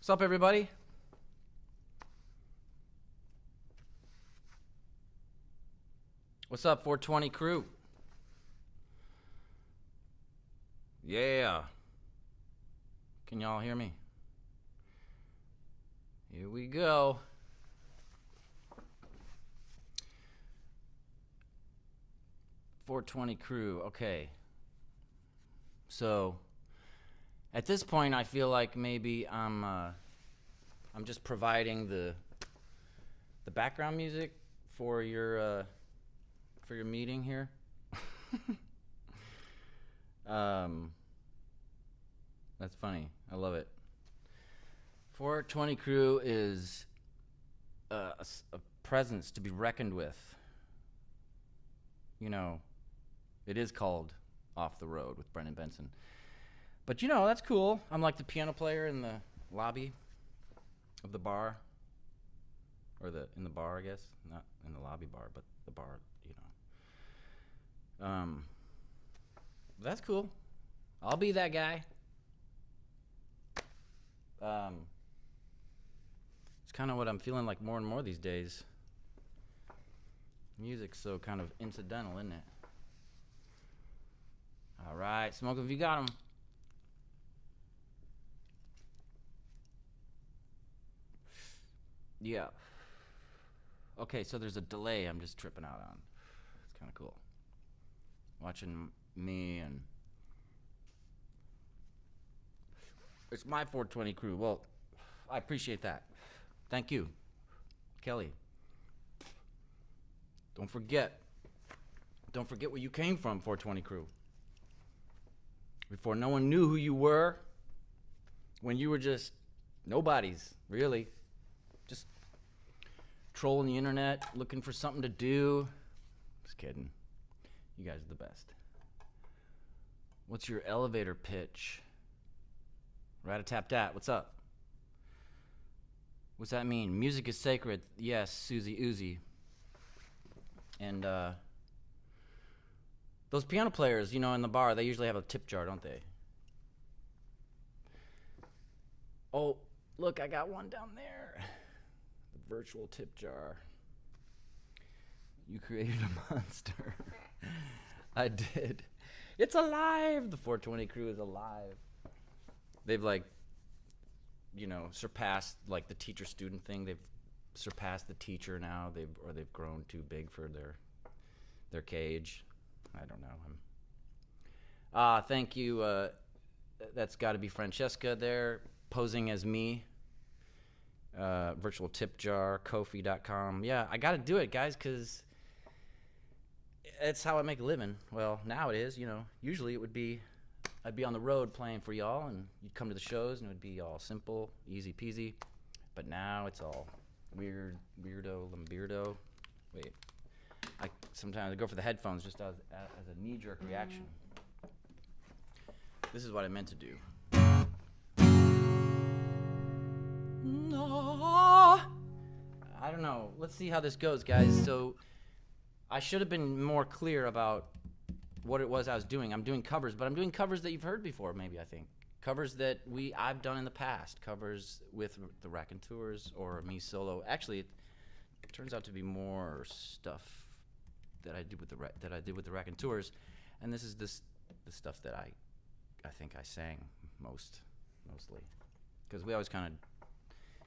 What's up, everybody? What's up, 420 crew? Yeah. Can y'all hear me? Here we go. .420 crew. Okay. So, at this point, I feel like maybe I'm just providing the background music for your meeting here. That's funny. I love it. 420 crew is a presence to be reckoned with. You know, it is called Off the Road with Brendan Benson. But you know, that's cool. I'm like the piano player in the lobby of the bar. Or in the bar, I guess. Not in the lobby bar, but the bar, you know. That's cool. I'll be that guy. It's kind of what I'm feeling like more and more these days. Music's so kind of incidental, isn't it? All right, Smoke, if you got 'em. Yeah. Okay, so there's a delay I'm just tripping out on. It's kind of cool. Watching me and... It's my 420 crew. Well, I appreciate that. Thank you, Kelly. Don't forget where you came from, 420 crew. Before no one knew who you were, when you were just nobodies, really. Just trolling the internet, looking for something to do. Just kidding. You guys are the best. What's your elevator pitch? Rat-a-tap-tat, what's up? What's that mean? Music is sacred. Yes, Susie Uzi. And those piano players, you know, in the bar, they usually have a tip jar, don't they? Oh, look, I got one down there. The virtual tip jar. You created a monster. I did. It's alive! The 420 crew is alive. They've, like, you know, surpassed, like, the teacher-student thing. They've surpassed the teacher now. They've grown too big for their cage. I don't know. Thank you. That's got to be Francesca there, posing as me. Virtual tip jar, Ko-fi.com. Yeah, I got to do it, guys, because it's how I make a living. Well, now it is, you know. Usually it would be, I'd be on the road playing for y'all, and you'd come to the shows, and it would be all simple, easy peasy. But now it's all weirdo, limbeardo. Wait, sometimes I go for the headphones just as a knee-jerk reaction. This is what I meant to do. No. I don't know. Let's see how this goes, guys. So I should have been more clear about what it was I was doing. I'm doing covers, but I'm doing covers that you've heard before, maybe, I think. Covers that I've done in the past. Covers with the Raconteurs or me solo. Actually, it turns out to be more stuff that I did with the Raconteurs, and this is the stuff that I think I sang mostly, because we always kind of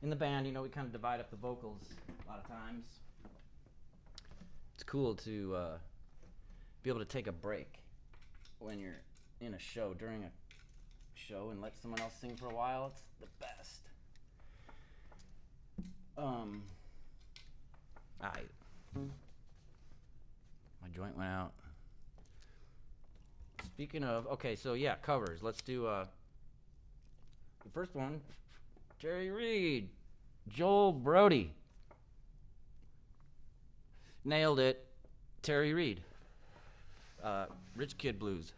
in the band, you know, we kind of divide up the vocals a lot of times. It's cool to be able to take a break when you're in a show, during a show, and let someone else sing for a while. It's the best. My joint went out. Speaking of, okay, so yeah, covers. Let's do the first one. Terry Reid, Joel Brody. Nailed it. Terry Reid. Rich Kid Blues.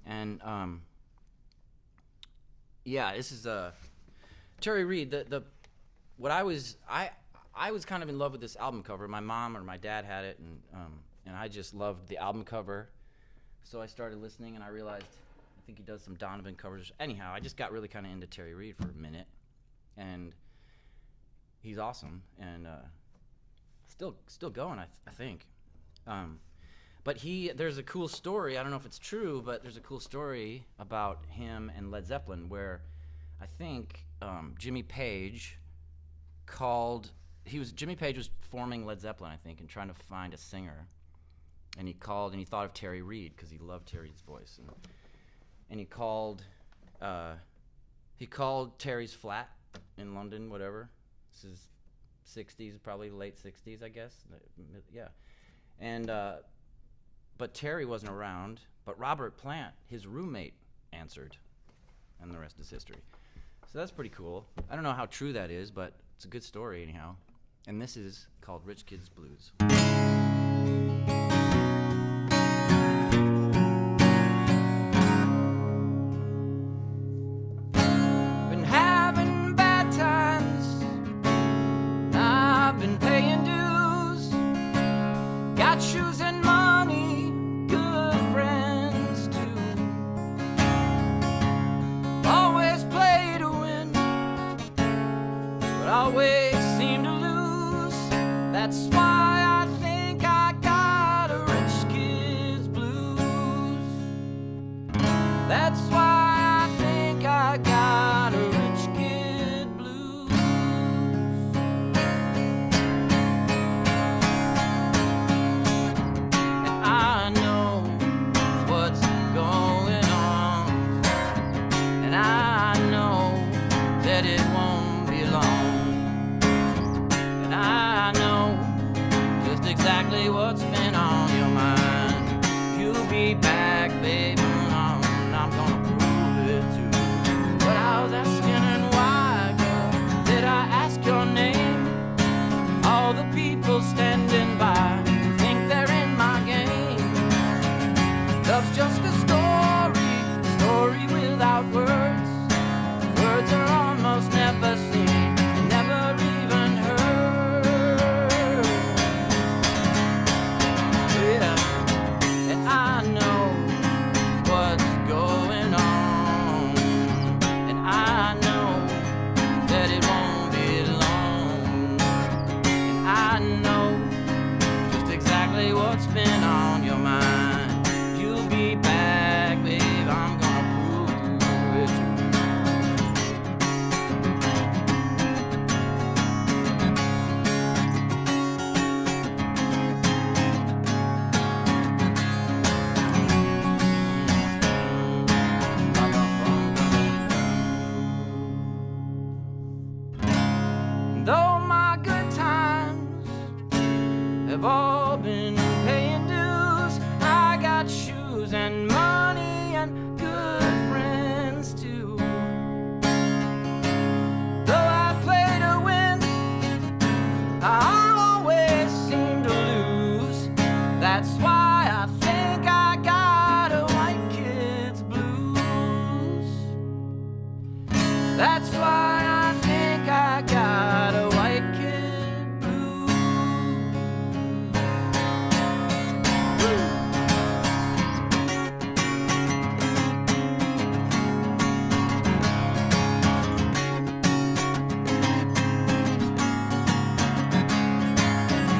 And yeah, this is Terry Reid. I was kind of in love with this album cover. My mom or my dad had it, and I just loved the album cover. So I started listening, and I realized think he does some Donovan covers. Anyhow, I just got really kind of into Terry Reid for a minute, and he's awesome, and still going, I think. But there's a cool story, I don't know if it's true, but there's a cool story about him and Led Zeppelin where I think Jimmy Page Jimmy Page was forming Led Zeppelin, I think, and trying to find a singer. And he called, and he thought of Terry Reid because he loved Terry's voice. And he called Terry's flat in London, whatever. This is 60s, probably late 60s, I guess. Yeah. And but Terry wasn't around. But Robert Plant, his roommate, answered, and the rest is history. So that's pretty cool. I don't know how true that is, but it's a good story anyhow. And this is called Rich Kids Blues. Been having bad times, I've been paying dues, got shoes and money, good friends too. Always play to win, but always seem to lose. That's why I think I got a rich kid's blues. That's why I think I got a rich kid blues. And I know what's going on, and I know that it won't be long. And I know just exactly what's been on your mind. You'll be back, baby, and I'm gonna prove it to you. But I was asking, and why, girl, did I ask your name? All the people standing by think they're in my game. Love's just a story without words. Words are almost never seen and never even heard. Yeah, and I know what's going on, and I know that it won't be long, and I know just exactly what's been on your mind. You'll be back, babe, I'm gonna prove it to you. Though my good times have all been paying dues, I got shoes and money and good friends too. Though I play to win, I always seem to lose. That's why I think I got a white kid's blues. That's why I think I got a white kid blues.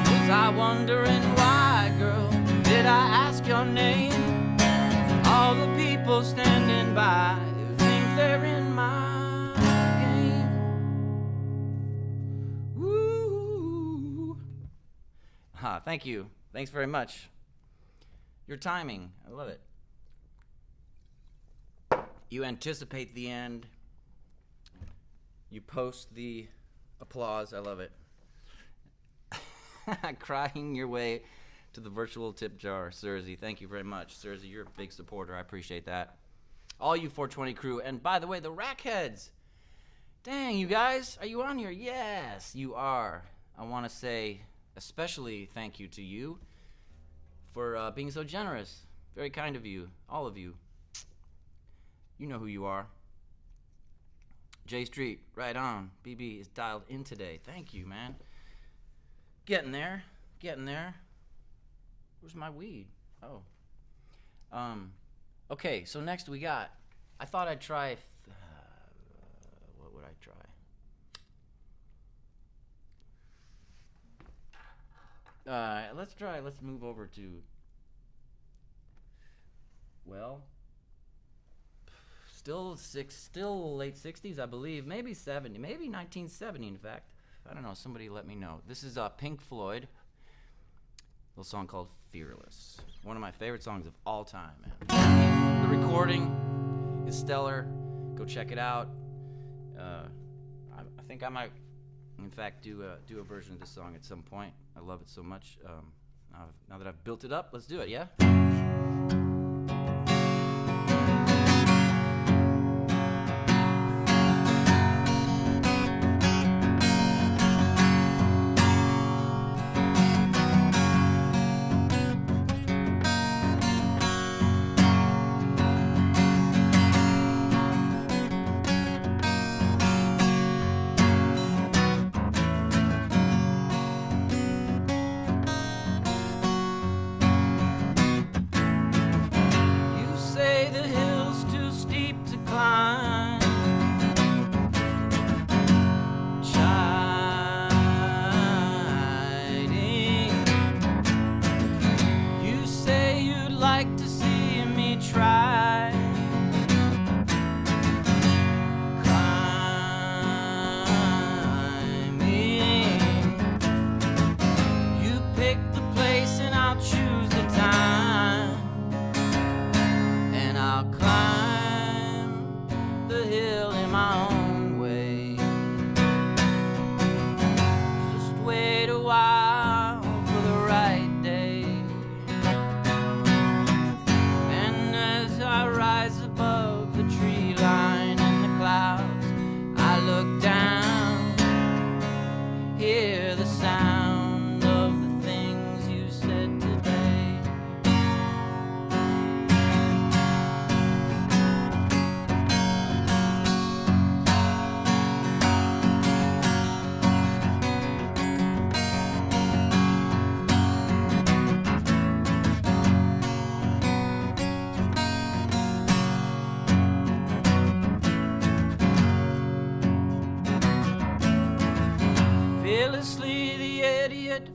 Was I wondering why, girl, did I ask your name? All the people standing by think they're in my game. Woo. Thank you. Thanks very much. Your timing, I love it. You anticipate the end. You post the applause, I love it. Crying your way to the virtual tip jar, Surzy. Thank you very much. Surzy, you're a big supporter. I appreciate that. All you 420 crew. And by the way, the Rackheads. Dang, you guys, are you on here? Yes, you are. I want to say especially thank you to you for being so generous. Very kind of you, all of you. You know who you are. J Street, right on. BB is dialed in today. Thank you, man. Getting there. Where's my weed? Oh. Okay, so next we got I thought I'd try. What would I try? Let's move over to. Well, still late 60s, I believe. Maybe 70, maybe 1970, in fact. I don't know. Somebody let me know. This is Pink Floyd. A little song called Fearless. One of my favorite songs of all time, man. The recording is stellar. Go check it out. I think I might, in fact, do a version of this song at some point. I love it so much. Now that I've built it up, let's do it, yeah?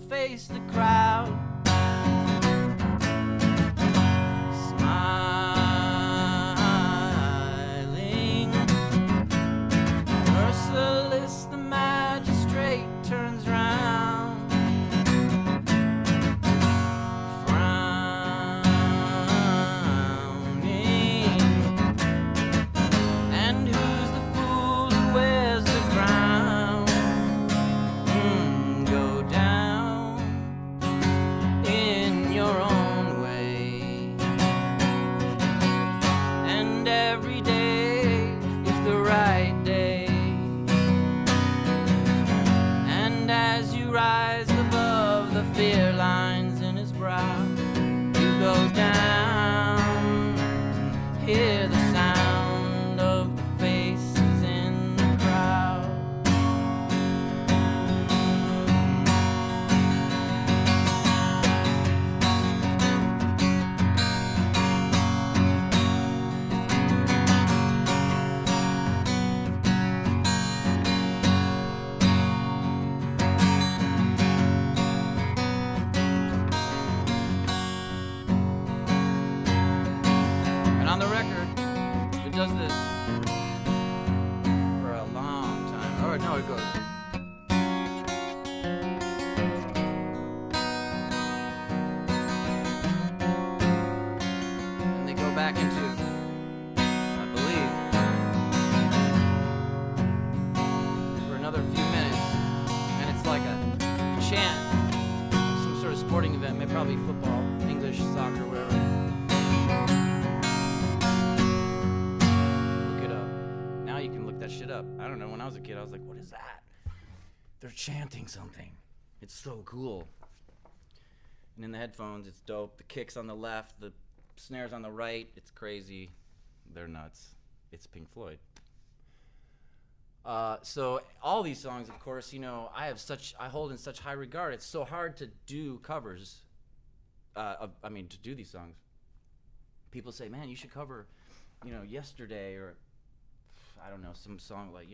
Face the crowd, smiling, merciless. The magistrate turns round, frowning. And who's the fool who wears the crown? Go down in your own way. And every day is the right day. And as you rise above the fear lines in his brow, you go down, hear the sound of the faces in the crowd. And on the record, it does this for a long time. Oh, no, it goes. And they go back into, I believe, for another few minutes. And it's like a chant, some sort of sporting event, maybe probably football, English, soccer, whatever. Look it up. Now you can look that shit up. I don't know, when I was a kid, I was like, what is that? They're chanting something. It's so cool. And in the headphones, it's dope. The kicks on the left, the snares on the right, it's crazy. They're nuts. It's Pink Floyd. So all these songs, of course, you know, I hold in such high regard. It's so hard to do covers. To do these songs. People say, man, you should cover yesterday, or I don't know, some song like,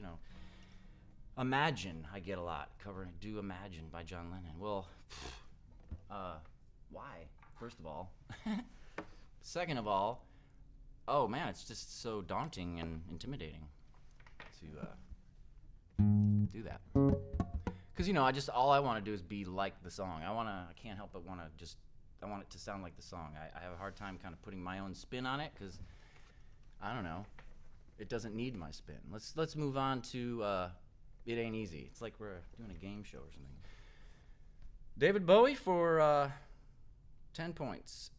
Imagine, I get a lot, covering Do Imagine by John Lennon. Well, why, first of all? Second of all, oh man, it's just so daunting and intimidating to do that. Because, all I want to do is be like the song. I can't help but I want it to sound like the song. I have a hard time kind of putting my own spin on it, because, I don't know, it doesn't need my spin. Let's move on to It Ain't Easy. It's like we're doing a game show or something. David Bowie for 10 points.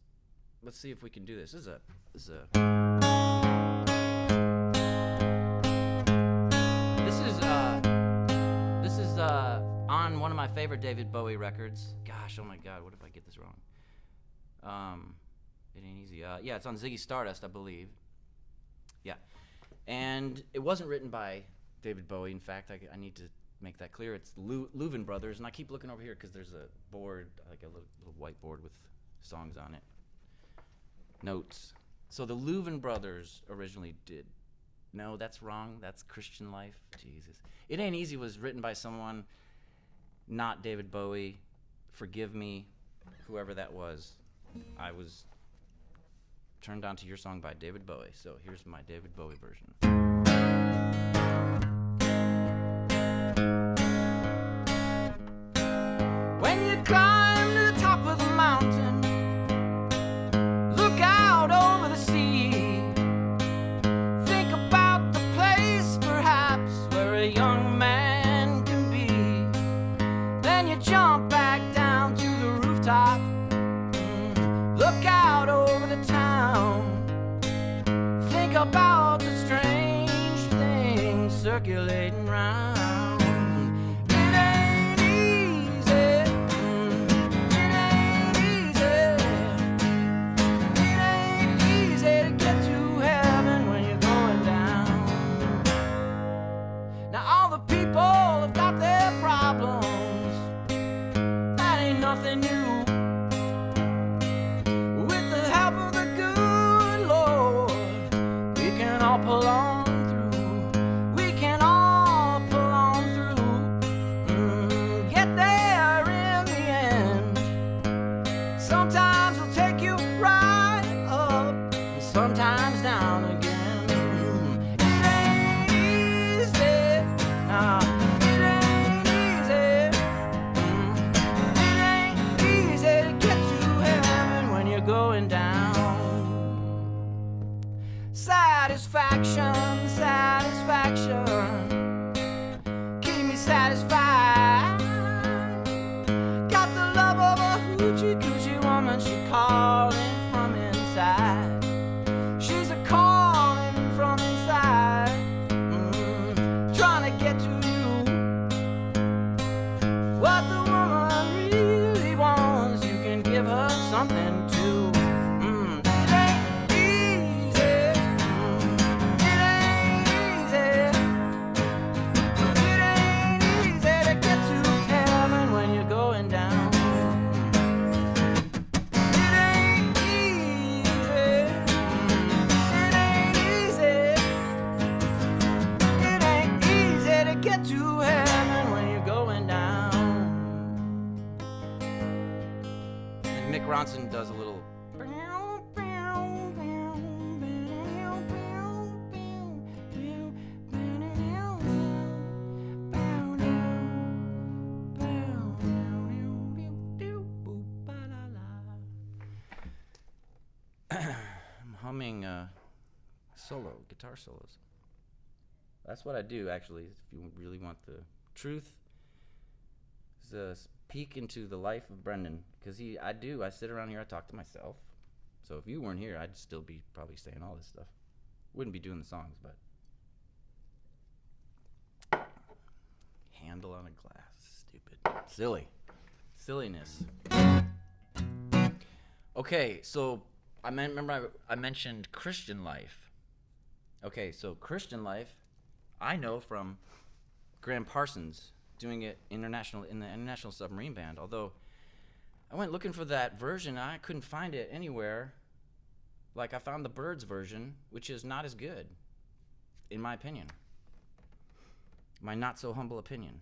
Let's see if we can do this. This is on one of my favorite David Bowie records. Gosh, oh my God, what if I get this wrong? It Ain't Easy. Yeah, it's on Ziggy Stardust, I believe. Yeah, and it wasn't written by David Bowie. In fact, I need to make that clear. It's Louvin Brothers, and I keep looking over here because there's a board, like a little whiteboard with songs on it, notes. So the Louvin Brothers originally did. No, that's wrong. That's Christian Life. Jesus. It Ain't Easy was written by someone, not David Bowie. Forgive me, whoever that was. I was turned on to your song by David Bowie. So here's my David Bowie version. When you climb to the top of the mountain, look out over the sea. Think about the place perhaps where a young man can be. Then you jump back down to the rooftop, look out over the town. Think about the strange things circulating round. Nothing new. With the help of the good Lord, we can all pull on through. We can all pull on through. Get there in the end. Sometimes we'll take you right up, and sometimes down again. It ain't easy. Nah. Going down. Satisfaction, keep me satisfied. Got the love of a hoochie coochie woman, she calling from inside. She's a calling from inside, trying to get to you. What the woman really wants, you can give her something. Ronson does a little. I'm humming guitar solos. That's what I do, actually, if you really want the truth. It's a peek into the life of Brendan, because I sit around here, I talk to myself. So if you weren't here, I'd still be probably saying all this stuff. Wouldn't be doing the songs, but handle on a glass, stupid, silliness. Okay, so I mentioned Christian Life. Okay, so Christian Life, I know from Graham Parsons doing it in the International Submarine Band, although I went looking for that version, I couldn't find it anywhere. Like, I found the Byrds version, which is not as good, in my opinion. My not so humble opinion.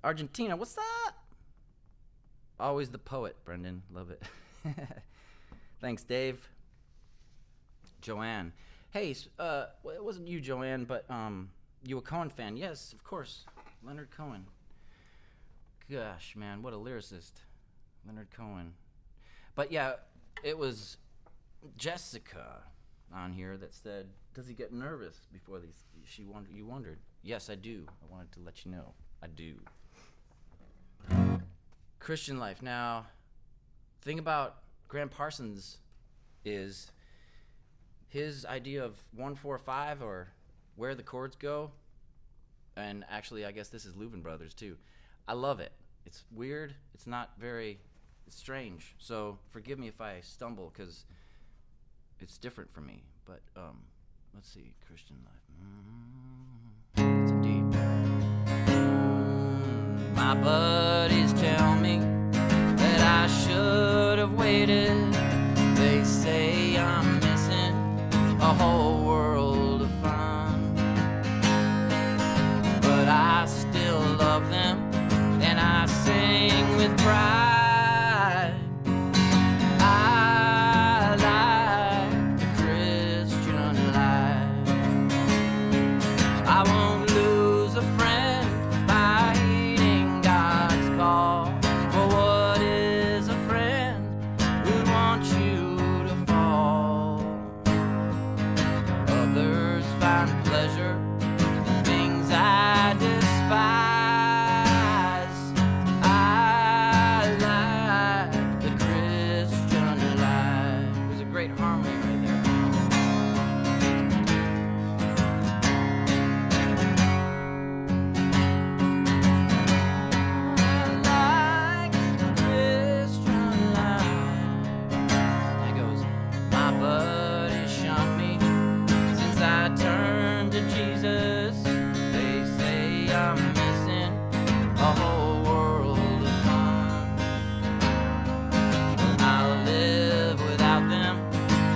Argentina, what's up? Always the poet, Brendan. Love it. Thanks, Dave. Joanne. Hey, it wasn't you, Joanne, but you a Cohen fan? Yes, of course. Leonard Cohen. Gosh, man, what a lyricist. Leonard Cohen. But yeah, it was Jessica on here that said, does he get nervous before these? You wondered. Yes, I do. I wanted to let you know. I do. Christian life. Now, thing about Graham Parsons is his idea of 1-4-5 or where the chords go, and actually I guess this is Louvin Brothers too. I love it. It's weird. It's not very, it's strange. So forgive me if I stumble because it's different for me. But let's see, Christian life. It's indeed. My buddies tell me that I should have waited. They say I'm missing a whole world of fun, but I still love them and I sing with pride. I like the Christian life. I won't lose a friend by heeding God's call. For what is a friend who'd want you to fall? Others find pleasure in things I despise. I like the Christian life. There's a great harmony right there. I like the Christian life. It goes, my buddy shunned me since I turned to Jesus. They say I'm missing a whole world of fun. I'll live without them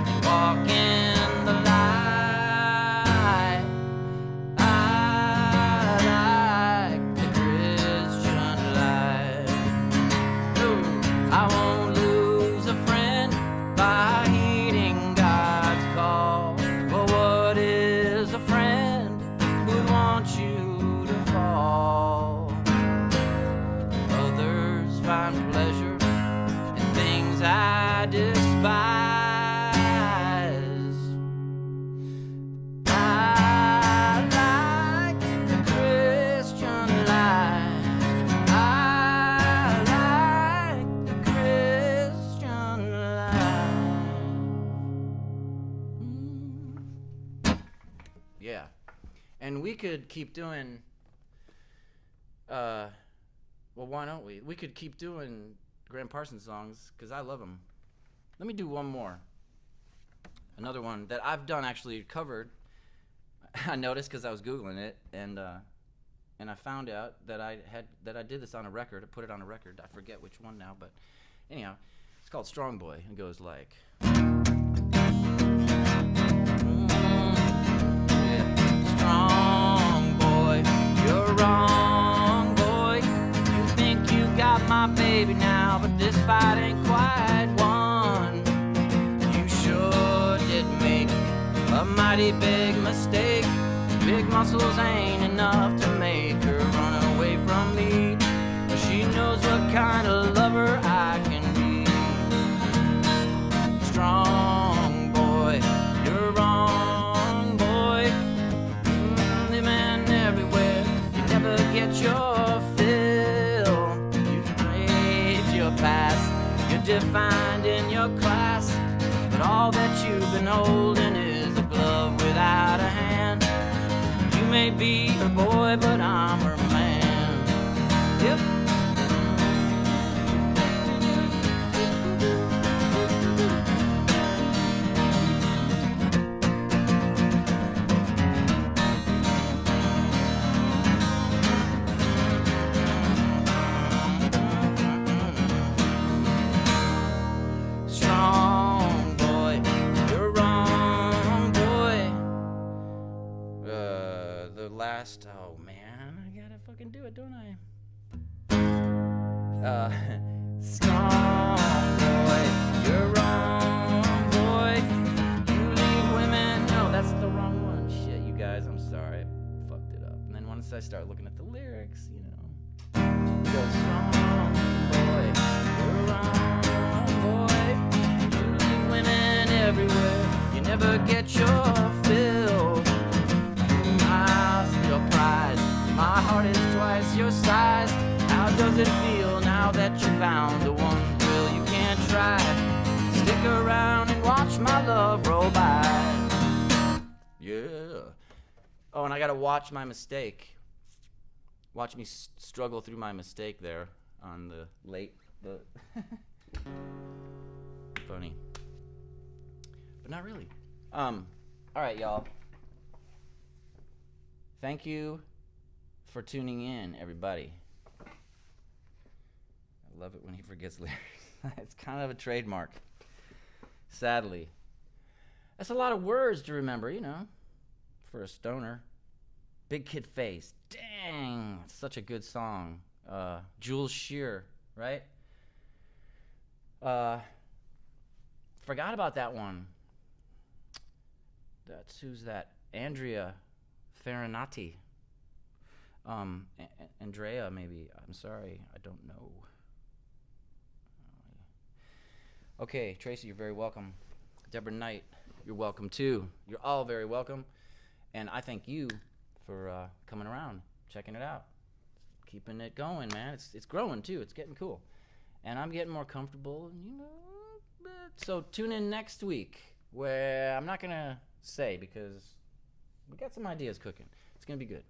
and walk in the light. I like the Christian life. Ooh, I won't lose a friend by heeding God's call. For what is a friend who'd want you to fall? Others find pleasure in things I despise. I like the Christian life. I like the Christian life. Yeah. And we could keep doing, well, why don't we? We could keep doing Graham Parsons songs, because I love them. Let me do one more. Another one that I've done, actually covered. I noticed because I was Googling it, and I found out that I did this on a record. I put it on a record. I forget which one now, but anyhow, it's called Strong Boy. It goes like, strong boy, you're wrong, boy. You think you got my baby now, but this fight ain't quite won. You sure did make a mighty big mistake. Big muscles ain't enough to make her run away from me, but she knows what kind of lover I can be. Strong boy, you're wrong, boy. The man everywhere, you never get your fill. You've braved your past, you're defined in your class, but all that you've been holding is a glove without a hand. You may be her boy, but I'm her man. Yep. Strong last. Oh man, I gotta fucking do it, don't I? Strong boy, you're wrong, boy. You leave women. No, that's the wrong one. Shit, you guys, I'm sorry, I fucked it up. And then once I start looking at the lyrics, you know, go strong boy, you're wrong, boy. You leave women everywhere. You never get your fill. Your prize. My heart is twice your size. How does it feel now that you found the one thrill you can't try? Stick around and watch my love roll by. Yeah. Oh, and I gotta watch my mistake. Watch me struggle through my mistake there on the late. Funny, but not really. All right, y'all. Thank you for tuning in, everybody. I love it when he forgets lyrics. It's kind of a trademark, sadly. That's a lot of words to remember, you know, for a stoner. Big Kid Face. Dang, it's such a good song. Jules Shear, right? Forgot about that one. Who's that? Andrea Farinati. Andrea, maybe. I'm sorry, I don't know. Okay, Tracy, you're very welcome. Deborah Knight, you're welcome too. You're all very welcome. And I thank you for coming around, checking it out, keeping it going, man. It's growing too. It's getting cool. And I'm getting more comfortable, you know. So tune in next week, where I'm not going to say because we got some ideas cooking. It's going to be good.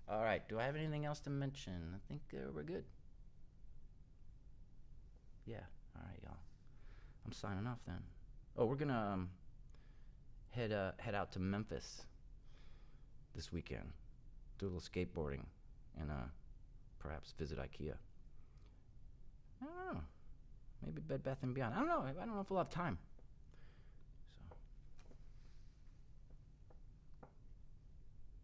All right. Do I have anything else to mention? I think we're good. Yeah. All right, y'all. I'm signing off then. Oh, we're going to head out to Memphis this weekend. Do a little skateboarding and perhaps visit IKEA. I don't know. Maybe Bed Bath & Beyond. I don't know if we'll have time.